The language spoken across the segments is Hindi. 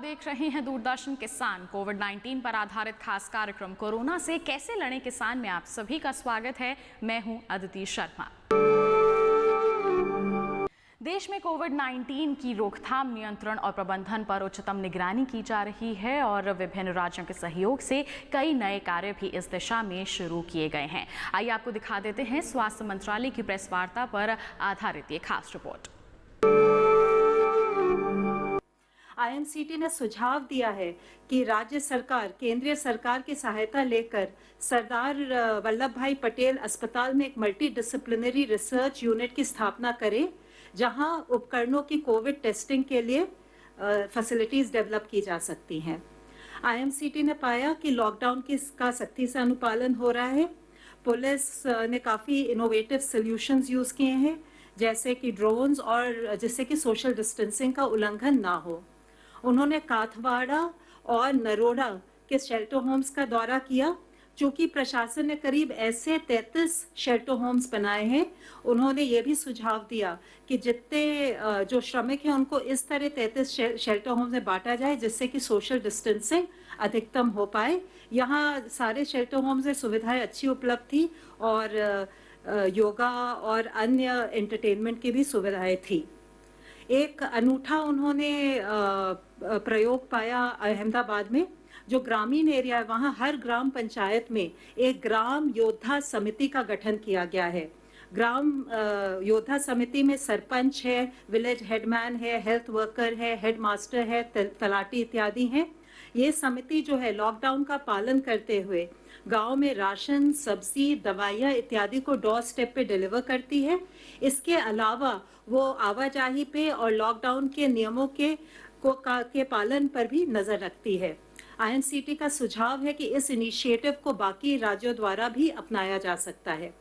देख रहे हैं दूरदर्शन किसान। कोविड-19 पर आधारित खास कार्यक्रम कोरोना से कैसे लड़ें किसान में आप सभी का स्वागत है। मैं हूं अदिति शर्मा। देश में कोविड-19 की रोकथाम, नियंत्रण और प्रबंधन पर उच्चतम निगरानी की जा रही है और विभिन्न राज्यों के सहयोग से कई नए कार्य भी इस दिशा में शुरू किए गए हैं। आइए आपको दिखा देते हैं स्वास्थ्य मंत्रालय की प्रेस वार्ता पर आधारित ये खास रिपोर्ट। आईएमसीटी ने सुझाव दिया है कि राज्य सरकार केंद्रीय सरकार की सहायता लेकर सरदार वल्लभ भाई पटेल अस्पताल में एक मल्टी डिसिप्लिनरी रिसर्च यूनिट की स्थापना करे, जहां उपकरणों की कोविड टेस्टिंग के लिए फैसिलिटीज डेवलप की जा सकती हैं। आईएमसीटी ने पाया कि लॉकडाउन का सख्ती से अनुपालन हो रहा है। पुलिस ने काफ़ी इनोवेटिव सॉल्यूशंस यूज़ किए हैं, जैसे कि ड्रोन्स, और जिससे कि सोशल डिस्टेंसिंग का उल्लंघन ना हो। उन्होंने काथवाड़ा और नरोड़ा के शेल्टर होम्स का दौरा किया। चूंकि प्रशासन ने करीब ऐसे 33 शेल्टर होम्स बनाए हैं, उन्होंने ये भी सुझाव दिया कि जितने जो श्रमिक हैं उनको इस तरह 33 शेल्टर होम्स में बांटा जाए, जिससे कि सोशल डिस्टेंसिंग अधिकतम हो पाए। यहाँ सारे शेल्टर होम्स में सुविधाएं अच्छी उपलब्ध थी और योगा और अन्य एंटरटेनमेंट की भी सुविधाएं थी। एक अनूठा उन्होंने प्रयोग पाया अहमदाबाद में। जो ग्रामीण एरिया है, वहाँ हर ग्राम पंचायत में एक ग्राम योद्धा समिति का गठन किया गया है। ग्राम योद्धा समिति में सरपंच है, विलेज हेडमैन है, हेल्थ वर्कर है, हेडमास्टर है, तलाटी इत्यादि हैं। ये समिति जो है लॉकडाउन का पालन करते हुए गांव में राशन, सब्जी, दवाइयाँ इत्यादि को डोर स्टेप पे डिलीवर करती है। इसके अलावा वो आवाजाही पे और लॉकडाउन के नियमों के पालन पर भी नजर रखती है। आईएमसीटी का सुझाव है कि इस इनिशिएटिव को बाकी राज्यों द्वारा भी अपनाया जा सकता है।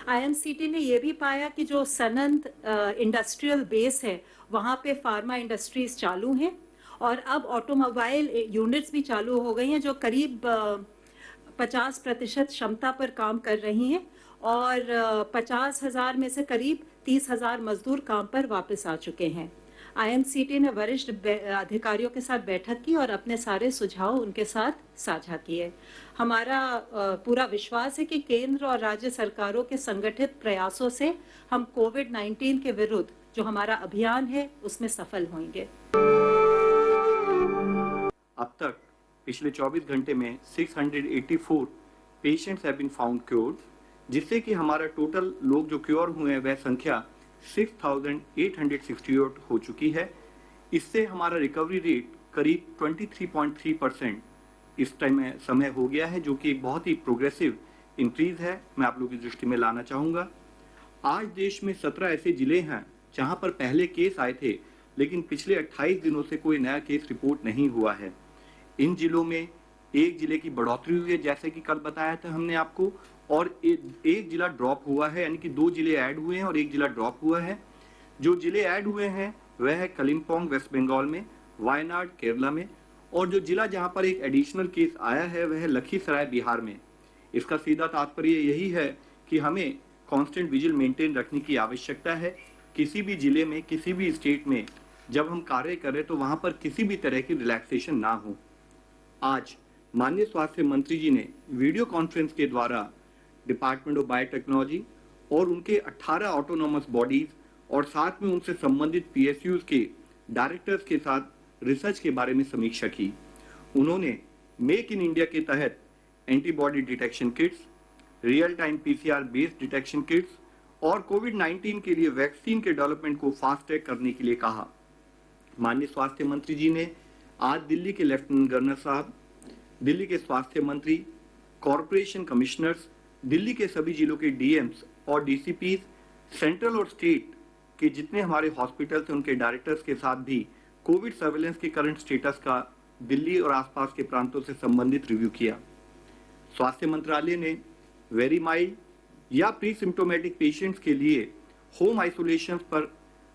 आईएमसीटी ने यह भी पाया कि जो सनंद इंडस्ट्रियल बेस है, वहाँ पे फार्मा इंडस्ट्रीज चालू हैं और अब ऑटोमोबाइल यूनिट्स भी चालू हो गई हैं, जो करीब 50% क्षमता पर काम कर रही हैं और 50,000 में से करीब 30,000 मजदूर काम पर वापस आ चुके हैं। आईएमसीटी ने वरिष्ठ अधिकारियों के साथ बैठक की और अपने सारे सुझाव उनके साथ साझा किए। हमारा पूरा विश्वास है कि केंद्र और राज्य सरकारों के संगठित प्रयासों से हम कोविड-19 के विरुद्ध जो हमारा अभियान है उसमें सफल होंगे। अब तक पिछले 24 घंटे में 684 patients have been found cured, जिससे कि हमारा टोटल लोग जो क्योर हुए हैं वह संख्या 6,868 हो चुकी है। इससे हमारा रिकवरी रेट करीब 23.3% इस टाइम में समय हो गया है, जो कि एक बहुत ही प्रोग्रेसिव इंक्रीज है। मैं आप लोगों की दृष्टि में लाना चाहूँगा। आज देश में 17 ऐसे जिले हैं जहाँ पर पहले केस आए थे, लेकिन पिछले 28 दिनों से कोई नया केस रिपोर्ट नहीं हुआ है। इन जिलों में एक जिले की बढ़ोतरी हुई है, जैसे कि कल बताया था हमने आपको, और एक जिला ड्रॉप हुआ है, यानी कि 2 जिले ऐड हुए हैं और एक जिला ड्रॉप हुआ है। जो जिले ऐड हुए हैं वह है कलिम्पोंग वेस्ट बंगाल में, वायनाड केरला में, और जो जिला जहां पर एक एडिशनल केस आया है वह है लखीसराय बिहार में। इसका सीधा तात्पर्य यही है कि हमें कांस्टेंट विजिल मेंटेन रखने की आवश्यकता है। किसी भी जिले में, किसी भी स्टेट में जब हम कार्य करें तो वहां पर किसी भी तरह की रिलैक्सेशन ना हो। आज माननीय स्वास्थ्य मंत्री जी ने वीडियो कॉन्फ्रेंस के द्वारा डिपार्टमेंट ऑफ बायोटेक्नोलॉजी और उनके 18 ऑटोनोमस बॉडीज और साथ में उनसे संबंधित पीएसयूज के डायरेक्टर्स के साथ रिसर्च के बारे में समीक्षा की। उन्होंने मेक इन इंडिया के तहत antibody detection kits, real time PCR based detection kits और कोविड-19 के लिए वैक्सीन के डेवलपमेंट को फास्ट ट्रैक करने के लिए कहा। माननीय स्वास्थ्य मंत्री जी ने आज दिल्ली के लेफ्टिनेंट गवर्नर साहब, दिल्ली के स्वास्थ्य मंत्री, कॉरपोरेशन कमिश्नर्स, दिल्ली के सभी जिलों के डीएम्स और डीसीपीज, सेंट्रल और स्टेट के जितने हमारे हॉस्पिटल्स हैं उनके डायरेक्टर्स के साथ भी कोविड सर्वेलेंस के करंट स्टेटस का दिल्ली और आसपास के प्रांतों से संबंधित रिव्यू किया। स्वास्थ्य मंत्रालय ने वेरी माइल्ड या प्री सिम्टोमेटिक पेशेंट्स के लिए होम आइसोलेशन पर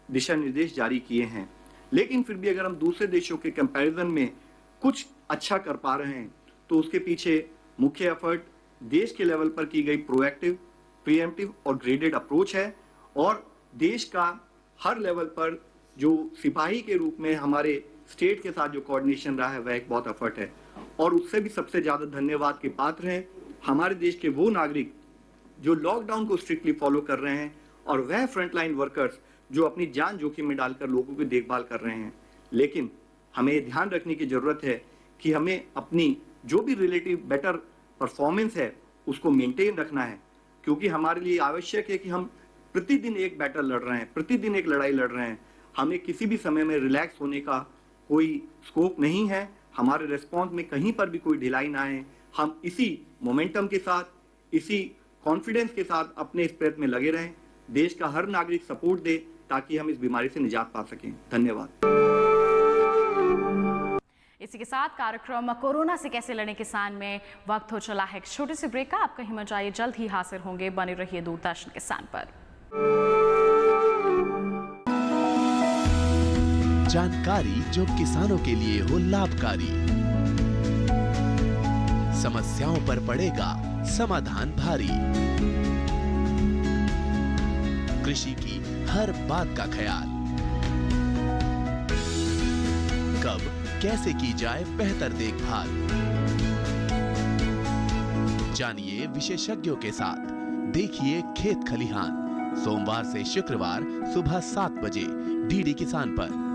दिशा निर्देश जारी किए हैं, लेकिन फिर भी अगर हम दूसरे देशों के कंपैरिजन में कुछ अच्छा कर पा रहे हैं तो उसके पीछे मुख्य एफर्ट देश के लेवल पर की गई प्रोएक्टिव, प्रीएम्प्टिव और ग्रेडेड अप्रोच है। और देश का हर लेवल पर जो सिपाही के रूप में हमारे स्टेट के साथ जो कोऑर्डिनेशन रहा है वह एक बहुत एफर्ट है। और उससे भी सबसे ज्यादा धन्यवाद के पात्र हैं हमारे देश के वो नागरिक जो लॉकडाउन को स्ट्रिक्टली फॉलो कर रहे हैं और वह फ्रंटलाइन वर्कर्स जो अपनी जान जोखिम में डालकर लोगों की देखभाल कर रहे हैं। लेकिन हमें ये ध्यान रखने की जरूरत है कि हमें अपनी जो भी रिलेटिव बेटर परफॉर्मेंस है उसको मेंटेन रखना है, क्योंकि हमारे लिए आवश्यक है कि हम प्रतिदिन एक बैटल लड़ रहे हैं, प्रतिदिन एक लड़ाई लड़ रहे हैं। हमें किसी भी समय में रिलैक्स होने का कोई स्कोप नहीं है। हमारे रिस्पॉन्स में कहीं पर भी कोई ढिलाई ना आए। हम इसी मोमेंटम के साथ, इसी कॉन्फिडेंस के साथ अपने इस प्रयत्न में लगे रहें। देश का हर नागरिक सपोर्ट दे ताकि हम इस बीमारी से निजात पा सकें। धन्यवाद। इसी के साथ कार्यक्रम कोरोना से कैसे लड़ें किसान में वक्त हो चला है एक छोटी सी ब्रेक का। आप कहीं मत जाइए, जल्द ही हाजिर होंगे। बने रहिए दूरदर्शन किसान पर। जानकारी जो किसानों के लिए हो लाभकारी, समस्याओं पर पड़ेगा समाधान भारी, कृषि की हर बात का ख्याल, कब कैसे की जाए बेहतर देखभाल। जानिए विशेषज्ञों के साथ, देखिए खेत खलिहान, सोमवार से शुक्रवार सुबह 7 बजे डीडी किसान पर।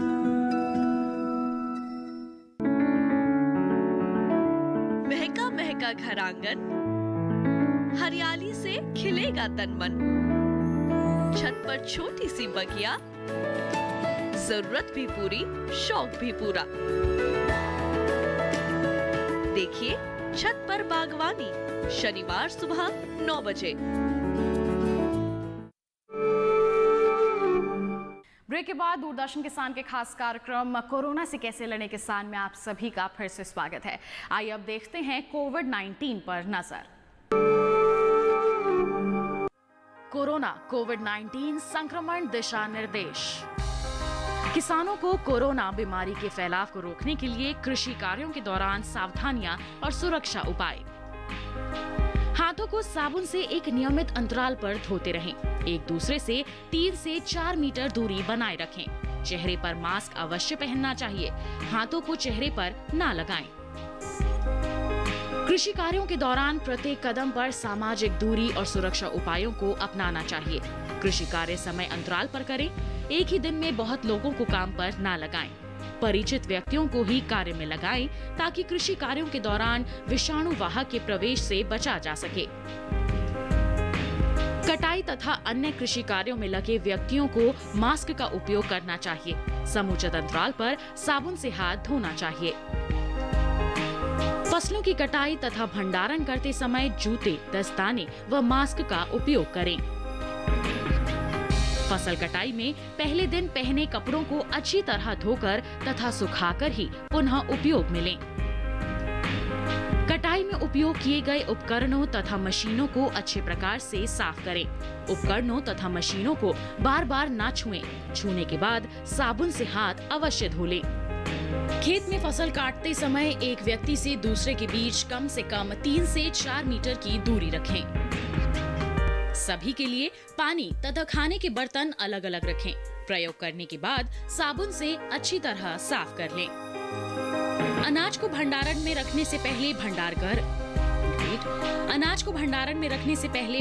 महका महका घर आंगन, हरियाली से खिलेगा तन मन, छत पर छोटी सी बगिया, जरूरत भी पूरी शौक भी पूरा। देखिए छत पर बागवानी, शनिवार सुबह 9 बजे। ब्रेक के बाद दूरदर्शन किसान के खास कार्यक्रम कोरोना से कैसे लड़ें किसान में आप सभी का फिर से स्वागत है। आइए अब देखते हैं कोविड-19 पर नजर। कोरोना कोविड-19 संक्रमण दिशा निर्देश। किसानों को कोरोना बीमारी के फैलाव को रोकने के लिए कृषि कार्यों के दौरान सावधानियां और सुरक्षा उपाय। हाथों को साबुन से एक नियमित अंतराल पर धोते रहें। एक दूसरे से 3 से 4 मीटर दूरी बनाए रखें। चेहरे पर मास्क अवश्य पहनना चाहिए। हाथों को चेहरे पर ना लगाएं। कृषि कार्यों के दौरान प्रत्येक कदम पर सामाजिक दूरी और सुरक्षा उपायों को अपनाना चाहिए। कृषि कार्य समय अंतराल पर करें। एक ही दिन में बहुत लोगों को काम पर ना लगाएं। परिचित व्यक्तियों को ही कार्य में लगाएं ताकि कृषि कार्यों के दौरान विषाणु वाहक के प्रवेश से बचा जा सके। कटाई तथा अन्य कृषि कार्यों में लगे व्यक्तियों को मास्क का उपयोग करना चाहिए। समुचित अंतराल पर साबुन से हाथ धोना चाहिए। फसलों की कटाई तथा भंडारण करते समय जूते, दस्ताने व मास्क का उपयोग करें। फसल कटाई में पहले दिन पहने कपड़ों को अच्छी तरह धोकर तथा सुखाकर ही पुनः उपयोग में लें। कटाई में उपयोग किए गए उपकरणों तथा मशीनों को अच्छे प्रकार से साफ करें। उपकरणों तथा मशीनों को बार बार ना छुएं। छूने के बाद साबुन से हाथ अवश्य धो लें। खेत में फसल काटते समय एक व्यक्ति से दूसरे के बीच कम से कम 3 से 4 मीटर की दूरी रखें। सभी के लिए पानी तथा खाने के बर्तन अलग अलग रखें। प्रयोग करने के बाद साबुन से अच्छी तरह साफ कर लें। अनाज को भंडारण में रखने से पहले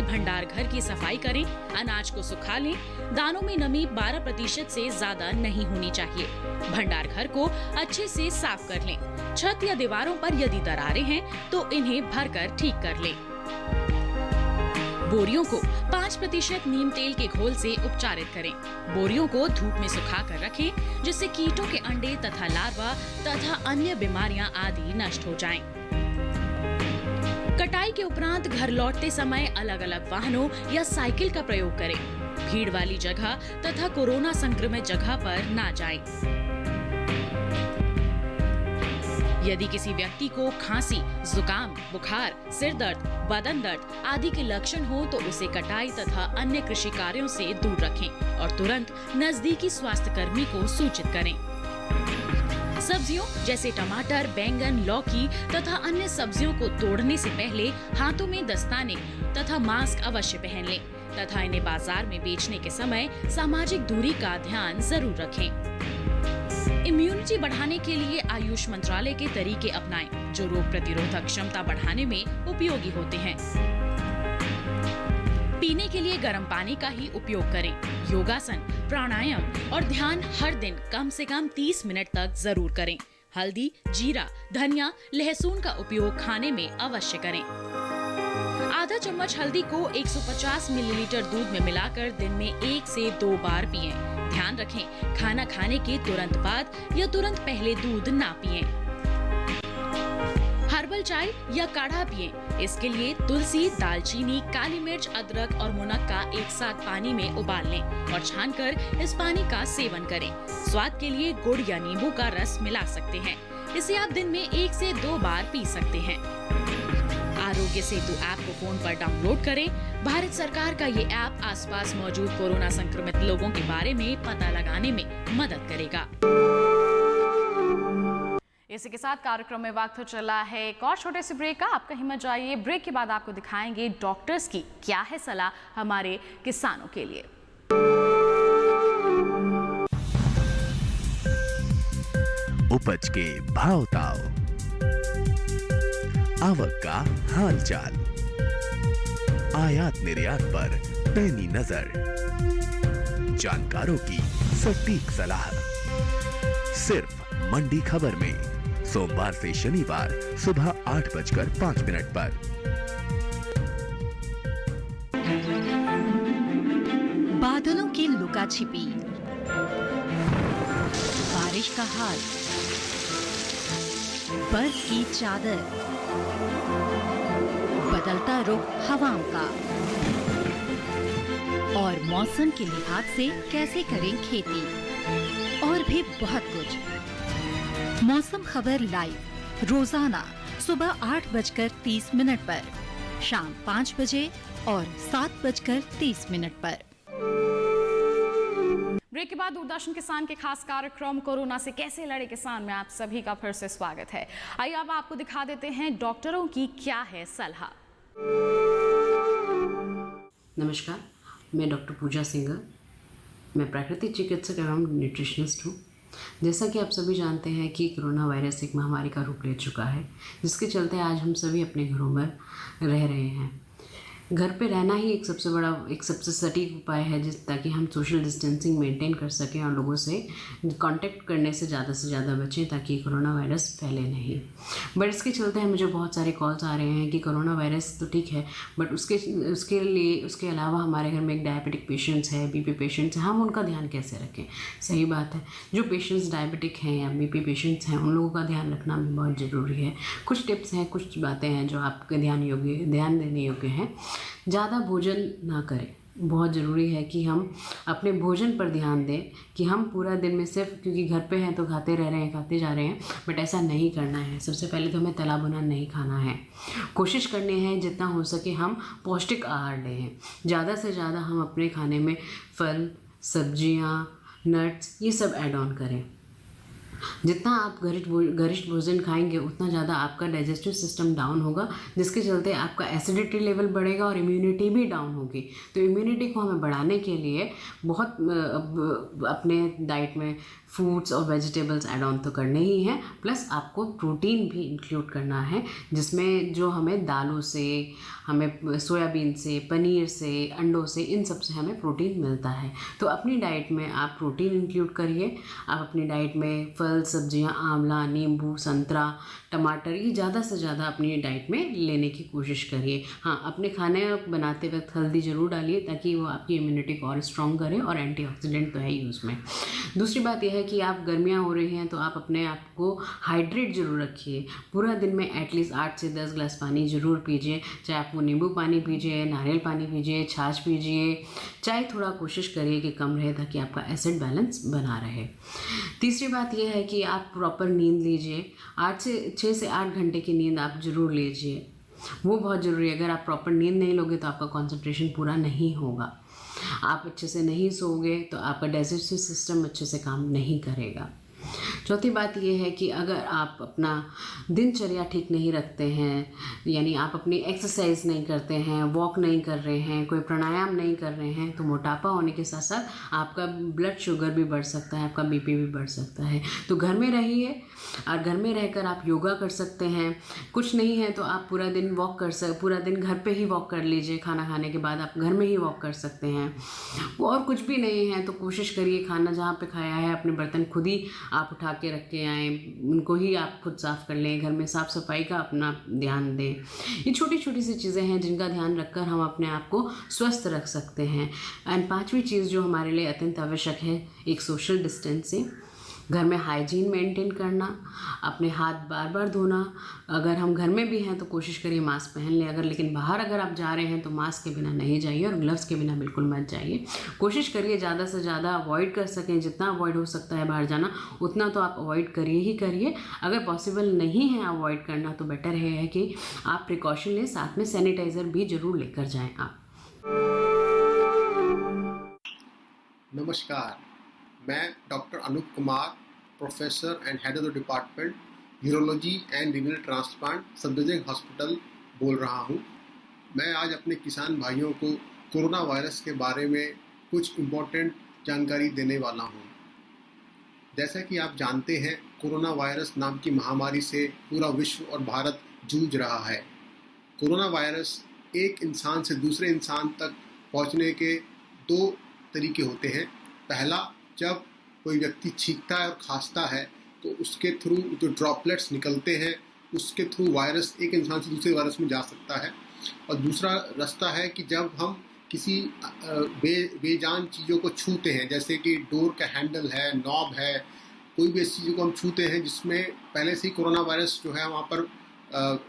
भंडार घर की सफाई करें। अनाज को सुखा लें। दानों में नमी 12% से ज्यादा नहीं होनी चाहिए। भंडार घर को अच्छे से साफ कर लें। छत या दीवारों पर यदि दरारें हैं तो इन्हें भरकर ठीक कर लें। बोरियों को 5% नीम तेल के घोल से उपचारित करें। बोरियों को धूप में सुखा कर रखें जिससे कीटों के अंडे तथा लार्वा तथा अन्य बीमारियां आदि नष्ट हो जाएं। कटाई के उपरांत घर लौटते समय अलग अलग वाहनों या साइकिल का प्रयोग करें। भीड़ वाली जगह तथा कोरोना संक्रमित जगह पर ना जाएं। यदि किसी व्यक्ति को खांसी, जुकाम, बुखार, सिर दर्द, बदन दर्द आदि के लक्षण हो तो उसे कटाई तथा अन्य कृषि कार्यों से दूर रखें और तुरंत नजदीकी स्वास्थ्य कर्मी को सूचित करें। सब्जियों जैसे टमाटर, बैंगन, लौकी तथा अन्य सब्जियों को तोड़ने से पहले हाथों में दस्ताने तथा मास्क अवश्य पहन लें तथा इन्हें बाजार में बेचने के समय सामाजिक दूरी का ध्यान जरूर रखें। इम्यूनिटी बढ़ाने के लिए आयुष मंत्रालय के तरीके अपनाएं जो रोग प्रतिरोधक क्षमता बढ़ाने में उपयोगी होते हैं। पीने के लिए गर्म पानी का ही उपयोग करें। योगासन, प्राणायाम और ध्यान हर दिन कम से कम 30 मिनट तक जरूर करें। हल्दी, जीरा, धनिया, लहसुन का उपयोग खाने में अवश्य करें। आधा चम्मच हल्दी को 150 मिलीलीटर दूध में मिलाकर दिन में 1 से 2 बार पिएं। ध्यान रखें, खाना खाने के तुरंत बाद या तुरंत पहले दूध ना पिएं। हर्बल चाय या काढ़ा पिएं। इसके लिए तुलसी, दालचीनी, काली मिर्च, अदरक और मुनक्का एक साथ पानी में उबाल लें और छानकर इस पानी का सेवन करें। स्वाद के लिए गुड़ या नींबू का रस मिला सकते हैं। इसे आप दिन में 1 से 2 बार पी सकते हैं। आरोग्य सेतु ऐप को फोन पर डाउनलोड करें। भारत सरकार का ये ऐप आसपास मौजूद कोरोना संक्रमित लोगों के बारे में पता लगाने में मदद करेगा। इसी के साथ कार्यक्रम में वक्त हो चला है एक और छोटे से ब्रेक का। आप कहीं मत जाइए। ब्रेक के बाद आपको दिखाएंगे डॉक्टर्स की क्या है सलाह हमारे किसानों के लिए। उपज के भाव ताव, आवक का हाल चाल, आयात निर्यात पर पैनी नजर, जानकारों की सटीक सलाह, सिर्फ मंडी खबर में सोमवार से शनिवार सुबह 8:05 पर। बादलों की लुका छिपी, बारिश का हाल, बर्फ की चादर, बदलता रुख हवाओं का और मौसम के लिहाज से कैसे करें खेती और भी बहुत कुछ। मौसम खबर लाइव रोजाना सुबह 8:30 पर, शाम 5 बजे और 7:30 पर। ब्रेक के बाद दूरदर्शन किसान के खास कार्यक्रम कोरोना से कैसे लड़े किसान में आप सभी का फिर से स्वागत है। आइए अब आपको दिखा देते हैं डॉक्टरों की क्या है सलाह। नमस्कार, मैं डॉक्टर पूजा सिंगर। मैं प्राकृतिक चिकित्सक एवं न्यूट्रिशनिस्ट हूँ। जैसा कि आप सभी जानते हैं कि कोरोना वायरस एक महामारी का रूप ले चुका है, जिसके चलते आज हम सभी अपने घरों में रह रहे हैं। घर पे रहना ही एक सबसे सटीक उपाय है ताकि हम सोशल डिस्टेंसिंग मेंटेन कर सकें और लोगों से कांटेक्ट करने से ज़्यादा बचें ताकि कोरोना वायरस फैले नहीं। बट इसके चलते हैं मुझे बहुत सारे कॉल्स आ रहे हैं कि कोरोना वायरस तो ठीक है, बट उसके अलावा हमारे घर में एक डायबिटिक पेशेंट्स है, बीपी पेशेंट्स हैं, हम उनका ध्यान कैसे रखें। सही बात है, जो पेशेंट्स डायबिटिक हैं या बीपी पेशेंट्स हैं उन लोगों का ध्यान रखना भी बहुत ज़रूरी है। कुछ टिप्स हैं, कुछ बातें हैं जो आपके ध्यान देने योग्य हैं। ज़्यादा भोजन ना करें। बहुत ज़रूरी है कि हम अपने भोजन पर ध्यान दें कि हम पूरा दिन में सिर्फ क्योंकि घर पे हैं तो खाते जा रहे हैं, बट ऐसा नहीं करना है। सबसे पहले तो हमें तला भुना नहीं खाना है। कोशिश करनी है जितना हो सके हम पौष्टिक आहार लें। ज़्यादा से ज़्यादा हम अपने खाने में फल, सब्जियाँ, नट्स ये सब ऐड ऑन करें। जितना आप गरिष्ठ भोजन खाएंगे उतना ज़्यादा आपका डाइजेस्टिव सिस्टम डाउन होगा, जिसके चलते आपका एसिडिटी लेवल बढ़ेगा और इम्यूनिटी भी डाउन होगी। तो इम्यूनिटी को हमें बढ़ाने के लिए बहुत अपने डाइट में फ्रूट्स और वेजिटेबल्स ऐड ऑन तो करने ही हैं, प्लस आपको प्रोटीन भी इंक्लूड करना है, जिसमें जो हमें दालों से, हमें सोयाबीन से, पनीर से, अंडों से, इन सब से हमें प्रोटीन मिलता है। तो अपनी डाइट में आप प्रोटीन इंक्लूड करिए। आप अपनी डाइट में फल, सब्जियां, आंवला, नींबू, संतरा, टमाटर ये ज़्यादा से ज़्यादा अपनी डाइट में लेने की कोशिश करिए। हाँ, अपने खाने बनाते वक्त हल्दी ज़रूर डालिए ताकि वो आपकी इम्यूनिटी को और स्ट्रॉन्ग करे, और एंटीऑक्सीडेंट तो है ही उसमें। दूसरी बात यह है कि आप गर्मियाँ हो रही हैं तो आप अपने आप को हाइड्रेट ज़रूर रखिए। पूरा दिन में एटलीस्ट 8 से 10 ग्लास पानी ज़रूर पीजिए। चाहे आप वो नींबू पानी पीजिए, नारियल पानी पीजिए, छाछ पीजिए, चाहे थोड़ा कोशिश करिए कि कम रहे ताकि आपका एसिड बैलेंस बना रहे। तीसरी बात यह है कि आप प्रॉपर नींद लीजिए। 6 से 8 घंटे की नींद आप ज़रूर लीजिए, वो बहुत ज़रूरी है। अगर आप प्रॉपर नींद नहीं लोगे तो आपका कंसंट्रेशन पूरा नहीं होगा। आप अच्छे से नहीं सोओगे तो आपका डाइजेस्टिव सिस्टम अच्छे से काम नहीं करेगा। चौथी बात ये है कि अगर आप अपना दिनचर्या ठीक नहीं रखते हैं, यानी आप अपनी एक्सरसाइज नहीं करते हैं, वॉक नहीं कर रहे हैं, कोई प्राणायाम नहीं कर रहे हैं, तो मोटापा होने के साथ साथ आपका ब्लड शुगर भी बढ़ सकता है, आपका बीपी भी बढ़ सकता है। तो घर में रहिए और घर में रहकर आप योगा कर सकते हैं। कुछ नहीं है तो आप पूरा दिन पूरा दिन घर पे ही वॉक कर लीजिए। खाना खाने के बाद आप घर में ही वॉक कर सकते हैं। और कुछ भी नहीं है तो कोशिश करिए खाना जहाँ पे खाया है अपने बर्तन खुद ही आप उठा के रख के आएँ, उनको ही आप खुद साफ़ कर लें। घर में साफ़ सफाई का अपना ध्यान दें। ये छोटी छोटी सी चीज़ें हैं जिनका ध्यान रखकर हम अपने आप को स्वस्थ रख सकते हैं। एंड पांचवी चीज़ जो हमारे लिए अत्यंत आवश्यक है, एक सोशल डिस्टेंसिंग, घर में हाइजीन मेंटेन करना, अपने हाथ बार बार धोना। अगर हम घर में भी हैं तो कोशिश करिए मास्क पहन लें, लेकिन बाहर अगर आप जा रहे हैं तो मास्क के बिना नहीं जाइए और ग्लव्स के बिना बिल्कुल मत जाइए। कोशिश करिए ज़्यादा से ज़्यादा अवॉइड कर सकें, जितना अवॉइड हो सकता है बाहर जाना उतना तो आप अवॉइड करिए ही करिए। अगर पॉसिबल नहीं है अवॉइड करना तो बेटर है कि आप प्रिकॉशन लें, साथ में सैनिटाइज़र भी ज़रूर लेकर जाएँ आप। नमस्कार, मैं doctor Anup Kumar, professor and head of the department urology and renal transplant Safdarjung hospital बोल रहा हूं। मैं आज अपने किसान भाइयों को कोरोना वायरस के बारे में कुछ इम्पोर्टेंट जानकारी देने वाला हूं। जैसा कि आप जानते हैं, कोरोना वायरस नाम की महामारी से पूरा विश्व और भारत जूझ रहा है। कोरोना वायरस एक इंसान से दूसरे इंसान तक पहुंचने के दो तरीके होते हैं। पहला, जब कोई व्यक्ति छींकता है और खांसता है तो उसके थ्रू जो ड्रॉपलेट्स निकलते हैं उसके थ्रू वायरस एक इंसान से दूसरे वायरस में जा सकता है। और दूसरा रास्ता है कि जब हम किसी बेजान चीज़ों को छूते हैं, जैसे कि डोर का हैंडल है, नॉब है, कोई भी ऐसी चीज़ों को हम छूते हैं जिसमें पहले से ही कोरोना वायरस जो है वहाँ पर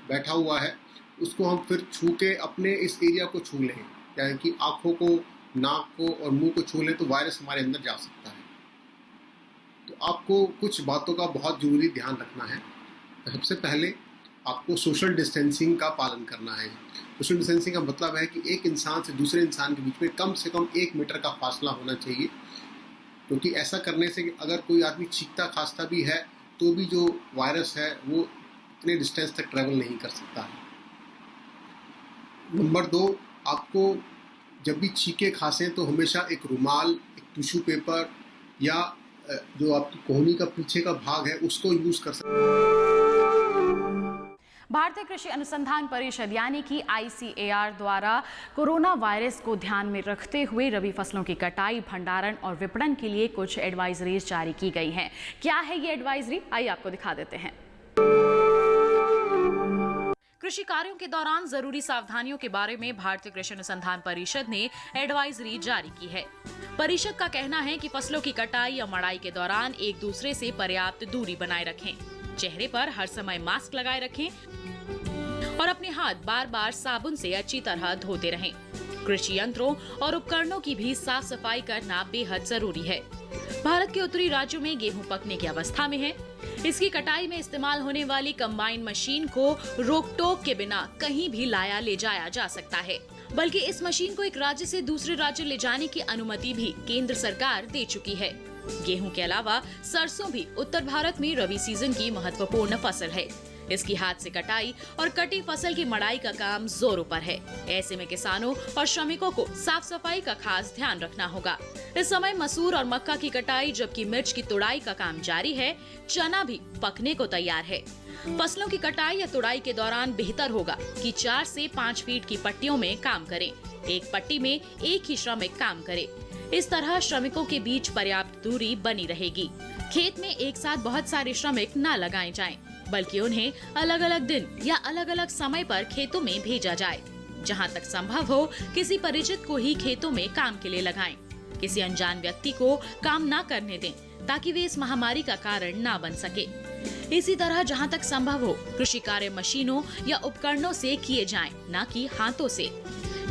बैठा हुआ है, उसको हम फिर छू के अपने इस एरिया को छू लें, यानी कि आँखों को, नाक को और मुंह को छू लें तो वायरस हमारे अंदर जा सकता है। तो आपको कुछ बातों का बहुत ज़रूरी ध्यान रखना है। सबसे पहले आपको सोशल डिस्टेंसिंग का पालन करना है। सोशल डिस्टेंसिंग का मतलब है कि एक इंसान से दूसरे इंसान के बीच में कम से कम 1 मीटर का फासला होना चाहिए, क्योंकि ऐसा करने से अगर कोई आदमी छींकता खांसता भी है तो भी जो वायरस है वो इतने डिस्टेंस तक ट्रैवल नहीं कर सकता है। नंबर 2, आपको जब भी छींके खांसें तो हमेशा एक रुमाल, एक टिश्यू पेपर या जो आपकी कोहनी का पीछे का भाग है उसको यूज कर सकते हैं। भारतीय कृषि अनुसंधान परिषद यानी कि ICAR द्वारा कोरोना वायरस को ध्यान में रखते हुए रबी फसलों की कटाई, भंडारण और विपणन के लिए कुछ एडवाइजरीज जारी की गई हैं। क्या है ये एडवाइजरी, आइए आपको दिखा देते हैं। कृषि कार्यों के दौरान जरूरी सावधानियों के बारे में भारतीय कृषि अनुसंधान परिषद ने एडवाइजरी जारी की है। परिषद का कहना है कि फसलों की कटाई या मड़ाई के दौरान एक दूसरे से पर्याप्त दूरी बनाए रखें, चेहरे पर हर समय मास्क लगाए रखें और अपने हाथ बार बार साबुन से अच्छी तरह धोते रहें। कृषि यंत्रों और उपकरणों की भी साफ सफाई करना बेहद जरूरी है। भारत के उत्तरी राज्यों में गेहूं पकने की अवस्था में है। इसकी कटाई में इस्तेमाल होने वाली कंबाइन मशीन को रोक टोक के बिना कहीं भी लाया ले जाया जा सकता है, बल्कि इस मशीन को एक राज्य से दूसरे राज्य ले जाने की अनुमति भी केंद्र सरकार दे चुकी है। गेहूं के अलावा सरसों भी उत्तर भारत में रबी सीजन की महत्वपूर्ण फसल है। इसकी हाथ से कटाई और कटी फसल की मड़ाई का काम जोरों पर है। ऐसे में किसानों और श्रमिकों को साफ सफाई का खास ध्यान रखना होगा। इस समय मसूर और मक्का की कटाई जबकि मिर्च की तुड़ाई का काम जारी है, चना भी पकने को तैयार है। फसलों की कटाई या तुड़ाई के दौरान बेहतर होगा कि 4 से 5 फीट की पट्टियों में काम करें। एक पट्टी में एक ही श्रमिक काम करे। इस तरह श्रमिकों के बीच पर्याप्त दूरी बनी रहेगी। खेत में एक साथ बहुत सारे श्रमिक न लगाए जाएं, बल्कि उन्हें अलग अलग दिन या अलग अलग समय पर खेतों में भेजा जाए। जहां तक संभव हो किसी परिचित को ही खेतों में काम के लिए लगाएं। किसी अनजान व्यक्ति को काम न करने दें ताकि वे इस महामारी का कारण न बन सके। इसी तरह जहां तक संभव हो कृषि कार्य मशीनों या उपकरणों से किए जाएं, न कि हाथों से।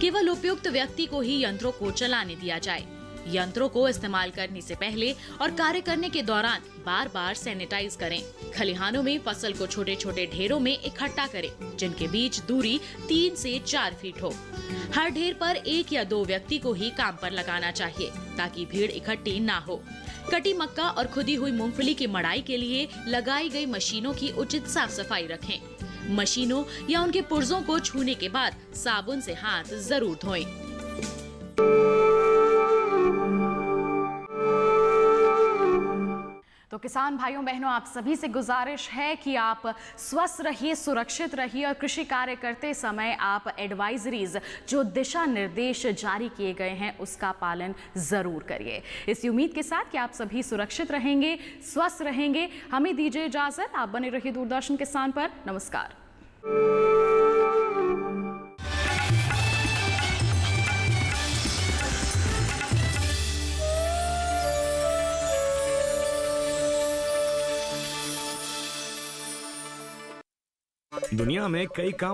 केवल उपयुक्त व्यक्ति को ही यंत्रों को चलाने दिया जाए। यंत्रों को इस्तेमाल करने से पहले और कार्य करने के दौरान बार बार सैनिटाइज करें। खलिहानों में फसल को छोटे छोटे ढेरों में इकट्ठा करें, जिनके बीच दूरी 3 से 4 फीट हो। हर ढेर पर 1 या 2 व्यक्ति को ही काम पर लगाना चाहिए, ताकि भीड़ इकट्ठी ना हो। कटी मक्का और खुदी हुई मूंगफली की मड़ाई के लिए लगाई गई मशीनों की उचित साफ सफाई रखें। मशीनों या उनके पुर्जों को छूने के बाद साबुन से हाथ जरूर धोएं। तो किसान भाइयों बहनों, आप सभी से गुजारिश है कि आप स्वस्थ रहिए, सुरक्षित रहिए और कृषि कार्य करते समय आप एडवाइजरीज, जो दिशा निर्देश जारी किए गए हैं, उसका पालन जरूर करिए। इस उम्मीद के साथ कि आप सभी सुरक्षित रहेंगे, स्वस्थ रहेंगे, हमें दीजिए इजाजत। आप बने रहिए दूरदर्शन किसान पर। नमस्कार। दुनिया में कई काम